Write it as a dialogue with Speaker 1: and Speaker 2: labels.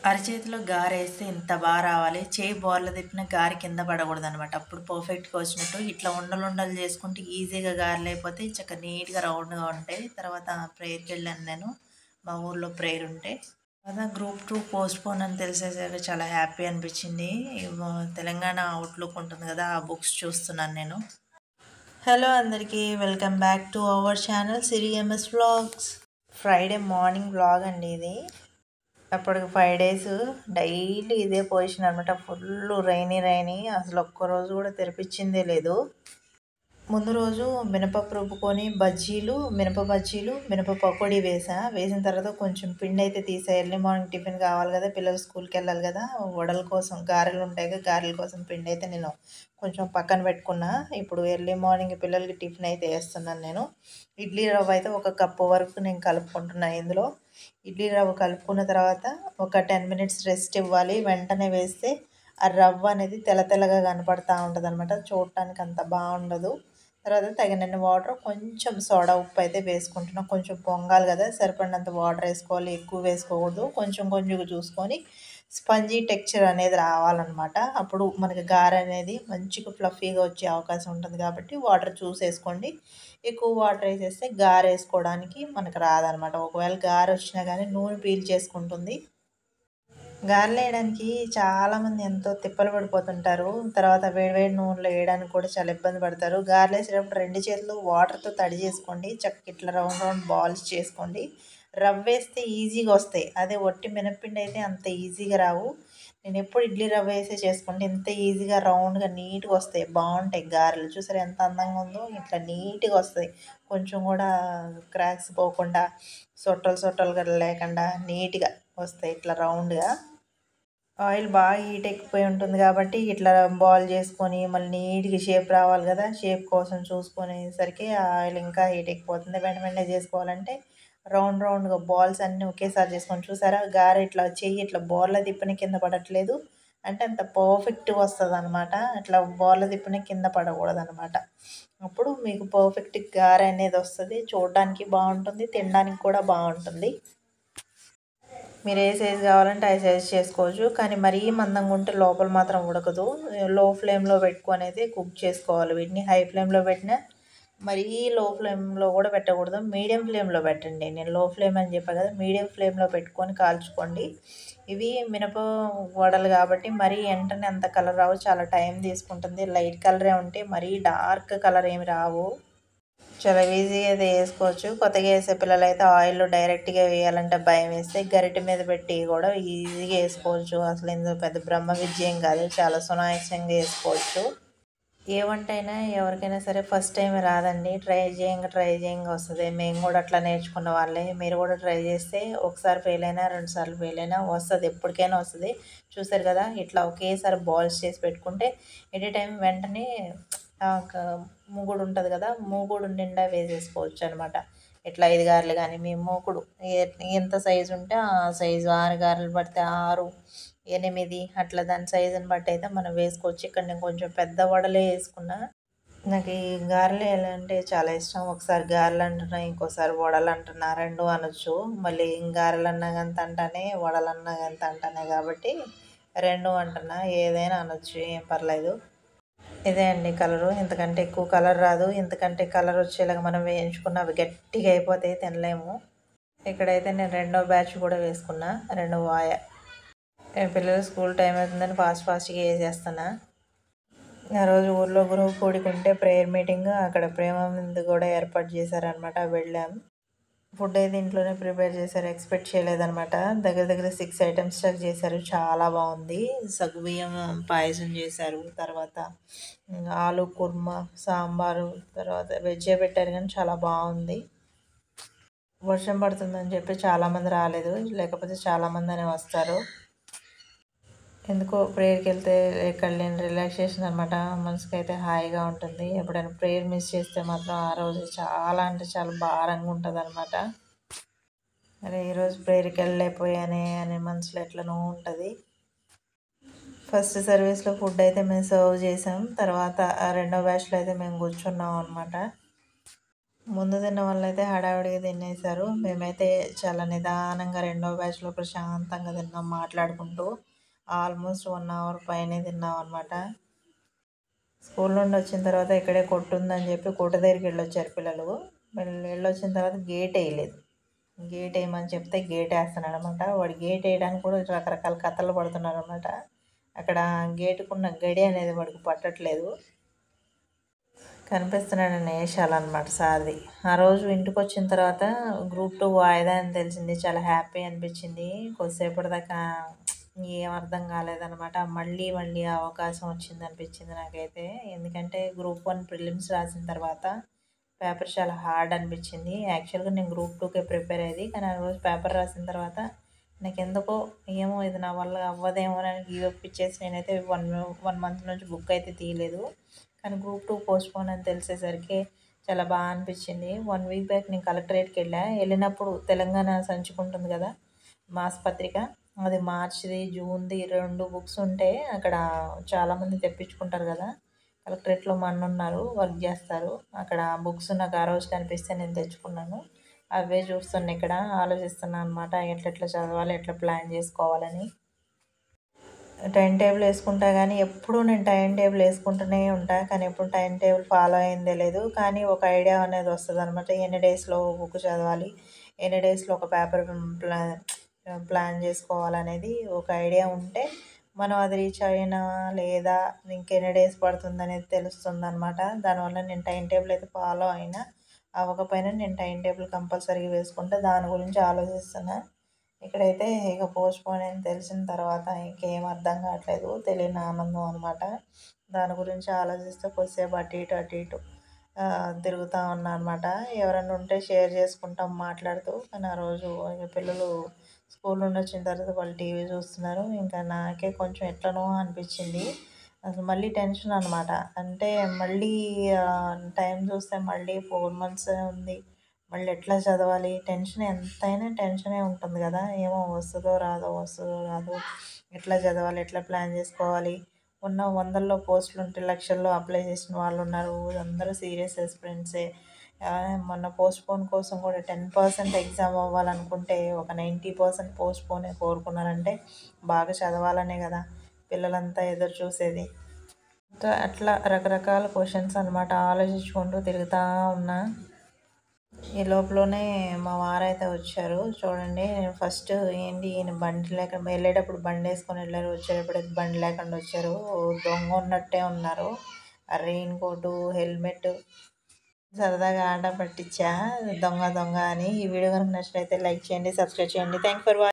Speaker 1: అరచేతిలో గారేస్తే ఇంత బాగా రావాలి. చేయి బోర్ల తిప్పిన గారె కింద పడకూడదనమాట. అప్పుడు పర్ఫెక్ట్‌గా వచ్చినట్టు. ఇట్లా ఉండలుండలు చేసుకుంటే ఈజీగా గారెలయిపోతాయి. నీట్‌గా రౌండ్‌గా ఉంటాయి. తర్వాత ప్రేయర్‌కెళ్ళాను నేను. మా ఊర్లో ప్రేయర్ ఉంటే. తర్వాత గ్రూప్ 2 పోస్ట్‌పోన్ అని తెలిసేసరికి చాలా హ్యాపీ అనిపించింది. తెలంగాణ అవుట్‌లుక్ ఉంటుంది కదా! ఆ బుక్స్ చూస్తున్నాను నేను. హలో అందరికీ. Welcome back to our channel Siri MS vlogs. Friday morning vlog అండి ఇది. అప్పటికి 5 డేస్ డైలీ ఇదే పొజిషన్ అనమాట. ఫుల్ రైనీ అసలు ఒక్కరోజు కూడా తెరిపించిందే లేదు. ముందు రోజు మినపప్పు రుబ్బుకొని మినప బజ్జీలు, మినప పకోడీ వేసిన తర్వాత కొంచెం పిండి అయితే తీసా. ఎర్లీ మార్నింగ్ టిఫిన్ కావాలి కదా, పిల్లలు స్కూల్కి వెళ్ళాలి కదా, వడల కోసం గారెలు ఉంటాయి కదా, గారెల కోసం పిండి అయితే నేను కొంచెం పక్కన పెట్టుకున్నా. ఇప్పుడు ఎర్లీ మార్నింగ్ పిల్లలకి టిఫిన్ అయితే వేస్తున్నాను నేను. ఇడ్లీ రవ్వ అయితే ఒక కప్పు వరకు నేను కలుపుకుంటున్నాను ఇందులో. ఇడ్లీ రవ్వ కలుపుకున్న తర్వాత ఒక 10 మినిట్స్ రెస్ట్ ఇవ్వాలి. వెంటనే వేస్తే ఆ రవ్వ అనేది తెల్లగా కనపడతా ఉంటుంది అనమాట. చూడటానికి అంత బాగుండదు. తర్వాత తగినన్ని వాటర్, కొంచెం సోడా ఉప్పు అయితే వేసుకుంటున్నాం. కొంచెం పొంగాలి కదా, సరిపడినంత వాటర్ వేసుకోవాలి. ఎక్కువ వేసుకోకూడదు. కొంచెం చూసుకొని స్పంజీ టెక్స్చర్ అనేది రావాలన్నమాట. అప్పుడు మనకి గారె అనేది మంచిగా ఫ్లఫీగా వచ్చే అవకాశం ఉంటుంది కాబట్టి వాటర్ చూసేసుకోండి. ఎక్కువ వాటర్ వేసేస్తే గారె వేసుకోవడానికి మనకు రాదనమాట. ఒకవేళ గారె వచ్చినా కానీ నూనె పీల్చేసుకుంటుంది. గారెలు వేయడానికి చాలామంది ఎంతో తిప్పలు పడిపోతుంటారు. తర్వాత వేడి నూనెలో వేయడానికి కూడా చాలా ఇబ్బంది పడతారు. గారెలు వేసేటప్పుడు 2 చేతులు వాటర్తో తడి చేసుకోండి. ఇట్లా రౌండ్ బాల్స్ చేసుకోండి. రవ్వ వేస్తే ఈజీగా వస్తాయి. అదే ఒట్టి మినప్పిండి అయితే అంత ఈజీగా రావు. నేను ఎప్పుడు ఇడ్లీ రవ్వ వేసే చేసుకుంటే ఇంత ఈజీగా రౌండ్గా నీట్గా వస్తాయి. బాగుంటాయి గారెలు. చూసారు ఎంత అందంగా ఉందో. ఇట్లా నీట్గా వస్తాయి. కొంచెం కూడా క్రాక్స్ పోకుండా, సొట్టలుగా లేకుండా నీట్గా వస్తాయి ఇట్లా రౌండ్గా. ఆయిల్ బాగా హీట్ ఎక్కిపోయి ఉంటుంది కాబట్టి ఇట్లా బాల్ చేసుకొని మళ్ళీ నీట్గా షేప్ రావాలి కదా, షేప్ కోసం చూసుకునేసరికి ఆయిల్ ఇంకా హీట్ ఎక్కిపోతుంది. వెంటనే చేసుకోవాలంటే రౌండ్గా బాల్స్ అన్నీ ఒకేసారి చేసుకొని, చూసారా గారె ఇట్లా చెయ్యి ఇట్లా బోర్ల తిప్పిన కింద పడట్లేదు అంటే అంత పర్ఫెక్ట్గా వస్తుంది అనమాట. ఇట్లా బోర్ల తిప్పిన కింద పడకూడదు అనమాట. అప్పుడు మీకు పర్ఫెక్ట్ గారె అనేది వస్తుంది. చూడడానికి బాగుంటుంది, తినడానికి కూడా బాగుంటుంది. మీరు ఏ సైజు కావాలంటే ఆ సైజు చేసుకోవచ్చు. కానీ మరీ మందంగా ఉంటే లోపల మాత్రం ఉడకదు. లో ఫ్లేమ్లో పెట్టుకొని అయితే కుక్ చేసుకోవాలి వీటిని. హై ఫ్లేమ్లో పెట్టినా, మరీ లో ఫ్లేమ్లో కూడా పెట్టకూడదు. మీడియం ఫ్లేమ్లో పెట్టండి. నేను లో ఫ్లేమ్ అని చెప్పాను కదా, మీడియం ఫ్లేమ్లో పెట్టుకొని కాల్చుకోండి. ఇవి మినప వడలు కాబట్టి మరీ వెంటనే అంత కలర్ రావు, చాలా టైం తీసుకుంటుంది. లైట్ కలరే ఉంటే మరీ డార్క్ కలర్ ఏమి రావు. చాలా ఈజీగా అయితే వేసుకోవచ్చు. కొత్తగా వేసే పిల్లలు అయితే ఆయిల్లో డైరెక్ట్గా వేయాలంటే భయం వేస్తే గరిటె మీద పెట్టి కూడా ఈజీగా వేసుకోవచ్చు. అసలు ఇందులో పెద్ద బ్రహ్మ విద్య కాదు, చాలా సునాయాసంగా వేసుకోవచ్చు. ఏ వంట అయినా ఎవరికైనా సరే ఫస్ట్ టైం రాదండి. ట్రై చేయంగా వస్తుంది. మేము కూడా అట్లా నేర్చుకున్న వాళ్ళే. మీరు కూడా ట్రై చేస్తే ఒకసారి ఫెయిల్ అయినా, 2 సార్లు ఫెయిల్ అయినా వస్తుంది, ఎప్పటికైనా వస్తుంది. చూసారు కదా, ఇట్లా ఒకేసారి బాల్స్ చేసి పెట్టుకుంటే ఎనీ టైం వెంటనే మూగుడు ఉంటుంది కదా, మూగుడు నిండా వేసేసుకోవచ్చు అనమాట. ఇట్లా 5 గారెలు కానీ మీ మూకుడు ఎంత సైజు ఉంటే ఆ సైజు, 6 గారెలు పడితే 6, 8 అట్లా దాని సైజుని బట్టి అయితే మనం వేసుకోవచ్చు. ఇక్కడ నేను కొంచెం పెద్ద వడలే వేసుకున్నా. నాకు ఈ గారెలు ఎలా అంటే చాలా ఇష్టం. ఒకసారి గారెలు అంటున్నా, ఇంకోసారి వడలు అంటున్నా, 2 అనొచ్చు. మళ్ళీ గారెలు అన్నా కానీ అంటానే, వడలు అన్నా కానీ అంటానే కాబట్టి 2 అంటున్నా. ఏదైనా అనొచ్చు, ఏం పర్లేదు. ఇదే అండి కలరు. ఇంతకంటే ఎక్కువ కలర్ రాదు. ఇంతకంటే కలర్ వచ్చేలాగా మనం వేయించుకున్న అవి గట్టిగా అయిపోతాయి, తినలేము. ఇక్కడైతే నేను 2వ బ్యాచ్ కూడా వేసుకున్నా, 2 వాయ. పిల్లలు స్కూల్ టైం అవుతుందని ఫాస్ట్గా వేసేస్తున్నా. ఆ రోజు ఊర్లో గ్రూప్ కూడుకుంటే ప్రేయర్ మీటింగ్, అక్కడ ప్రేమ విందు కూడా ఏర్పాటు చేశారనమాట. వెళ్ళాం. ఫుడ్ అయితే ఇంట్లోనే ప్రిపేర్ చేశారు. ఎక్స్పెక్ట్ చేయలేదనమాట. దగ్గర 6 ఐటమ్స్ దాకా చేశారు. చాలా బాగుంది. సగ్గుబియ్యం పాయసం చేశారు. తర్వాత ఆలు కుర్మా, సాంబారు, తర్వాత వెజ్జే పెట్టారు కానీ చాలా బాగుంది. వర్షం పడుతుందని చెప్పి చాలామంది రాలేదు, లేకపోతే చాలామంది అనే వస్తారు. ఎందుకో ప్రేయర్కి వెళ్తే ఎక్కడ లేని రిలాక్సేషన్ అనమాట. మనసుకి అయితే హాయిగా ఉంటుంది. ఎప్పుడైనా ప్రేయర్ మిస్ చేస్తే మాత్రం ఆ రోజు చాలా అంటే చాలా భారంగా ఉంటుంది అనమాట. అరే ఈరోజు ప్రేయర్కి వెళ్ళలేకపోయానే అనే మనసులో ఎట్లనో ఉంటుంది. ఫస్ట్ సర్వీస్లో ఫుడ్ అయితే మేము సర్వ్ చేసాం. తర్వాత 2వ బ్యాచ్లో అయితే మేము కూర్చున్నాం అనమాట. ముందు తిన్న వాళ్ళైతే హడావిడిగా తినేసారు. మేమైతే చాలా నిదానంగా రెండో బ్యాచ్‌లో ప్రశాంతంగా తిన్నాం మాట్లాడుకుంటూ. ఆల్మోస్ట్ 1 అవర్ పైనే తిన్నాం అనమాట. స్కూల్ నుండి వచ్చిన తర్వాత ఇక్కడే కొట్టు ఉందని చెప్పి కొట్టు దగ్గరికి వెళ్ళొచ్చారు పిల్లలు. వెళ్ళొచ్చిన తర్వాత గేట్ వేయలేదు. గేట్ వేయమని చెప్తే గేట్ వేస్తున్నాడు అనమాట. వాడు గేట్ వేయడానికి కూడా రకరకాల కథలు పడుతున్నాడు అనమాట. అక్కడ గేటుకున్న గడి అనేది వాడికి పట్టట్లేదు. కనిపిస్తున్నాడని వేసాలన్నమాట సార్ది. ఆ రోజు ఇంటికి వచ్చిన తర్వాత గ్రూప్ 2 వాయిదా అని తెలిసింది. చాలా హ్యాపీ అనిపించింది. కొద్దిసేపటి దాకా ఏం అర్థం కాలేదనమాట. మళ్ళీ మళ్ళీ అవకాశం వచ్చింది అనిపించింది నాకైతే. ఎందుకంటే గ్రూప్ 1 ప్రిలిమ్స్ రాసిన తర్వాత పేపర్ చాలా హార్డ్ అనిపించింది. యాక్చువల్గా నేను గ్రూప్ 2కే ప్రిపేర్ అయ్యేది. కానీ ఆ రోజు పేపర్ రాసిన తర్వాత నాకు ఎందుకో ఏమో ఇది నా వల్ల అవ్వదేమో అని గివ్ అప్ ఇచ్చేసి నేనైతే 1 మంత్ నుంచి బుక్ అయితే తీయలేదు. కానీ గ్రూప్ 2 పోస్ట్‌పోన్ అని తెలిసేసరికి చాలా బాగా అనిపించింది. 1 వీక్ బ్యాక్ నేను కలెక్టరేట్‌కి వెళ్ళినప్పుడు తెలంగాణ సంచుకుంటుంది కదా మాసపత్రిక, అది మార్చ్‌ది, జూన్‌ది 2 బుక్స్ ఉంటే అక్కడ చాలామంది తెప్పించుకుంటారు కదా. కలెక్టరేట్‌లో మా అన్నున్నారు, వర్క్ చేస్తారు. అక్కడ బుక్స్ నాకు ఆ రోజు కనిపిస్తే నేను తెచ్చుకున్నాను. అవే చూస్తున్నా ఇక్కడ ఆలోచిస్తున్నా అనమాట. ఎట్లెట్లా చదవాలి, ఎట్లా ప్లాన్ చేసుకోవాలని. టైం టేబుల్ వేసుకుంటా కానీ ఎప్పుడూ నేను టైం టేబుల్ వేసుకుంటూనే ఉంటా. కానీ ఎప్పుడు టైం టేబుల్ ఫాలో అయిందే లేదు. కానీ ఒక ఐడియా అనేది వస్తుందనమాట. ఎన్ని డేస్‌లో బుక్ చదవాలి, ఎన్ని డేస్‌లో ఒక పేపర్ ప్లాన్ చేసుకోవాలనేది ఒక ఐడియా ఉంటే మనం అది రీచ్ అయినా లేదా ఇంకెన్ని డేస్ పడుతుందనేది తెలుస్తుందనమాట. దానివల్ల నేను టైం టేబుల్ అయితే ఫాలో అయినా, అవ్వకపోయినా నేను టైం టేబుల్ కంపల్సరీగా వేసుకుంటా. దాని గురించి ఆలోచిస్తున్నా. ఇక్కడైతే ఇక పోస్ట్‌పోన్ అని తెలిసిన తర్వాత ఇంకేం అర్థం కావట్లేదు. తెలియని ఆనందం అనమాట. దాని గురించి ఆలోచిస్తూ కొద్దిసేపు అటు ఇటు అటు ఇటు తిరుగుతూ ఉన్నా అనమాట. ఎవరైనా ఉంటే షేర్ చేసుకుంటాం మాట్లాడుతూ. కానీ ఆ రోజు ఇక పిల్లలు స్కూల్ నుండి వచ్చిన తర్వాత వాళ్ళు టీవీ చూస్తున్నారు. ఇంకా నాకే కొంచెం ఎట్లనో అనిపించింది. అసలు మళ్ళీ టెన్షన్ అనమాట. అంటే మళ్ళీ టైం చూస్తే మళ్ళీ 4 మంత్సే ఉంది. మళ్ళీ ఎట్లా చదవాలి, టెన్షన్ ఎంతైనా టెన్షనే ఉంటుంది కదా. ఏమో వస్తుందో రాదో, వస్తుందో రాదో, ఎట్లా చదవాలి, ఎట్లా ప్లాన్ చేసుకోవాలి. ఉన్న వందల్లో పోస్టులు ఉంటే లక్షల్లో అప్లై చేసిన వాళ్ళు ఉన్నారు. అందరూ సీరియస్ ఆస్పిరెంట్సే. మొన్న పోస్ట్‌పోన్ కోసం కూడా 10% ఎగ్జామ్ అవ్వాలనుకుంటే ఒక 90% పోస్ట్‌పోనే కోరుకున్నారంటే బాగా చదవాలనే కదా పిల్లలంతా ఎదురు చూసేది. అట్లా రకరకాల క్వశ్చన్స్ అనమాట ఆలోచించుకుంటూ తిరుగుతూ ఉన్నా. ఈ లోపలనే మా వారైతే వచ్చారు. చూడండి, ఫస్ట్ ఏంటి ఈయన బండి లేకుండా వెళ్ళేటప్పుడు బండి వేసుకొని వెళ్ళారు. వచ్చేటప్పుడైతే బండి లేకుండా వచ్చారు. దొంగ ఉన్నట్టే ఉన్నారు. ఆ రెయిన్ కోటు, హెల్మెట్ సరదాగా ఆట పట్టించా దొంగ దొంగ అని. ఈ వీడియో కనుక నచ్చినట్లయితే లైక్ చేయండి, సబ్స్క్రైబ్ చేయండి. Thank for watching.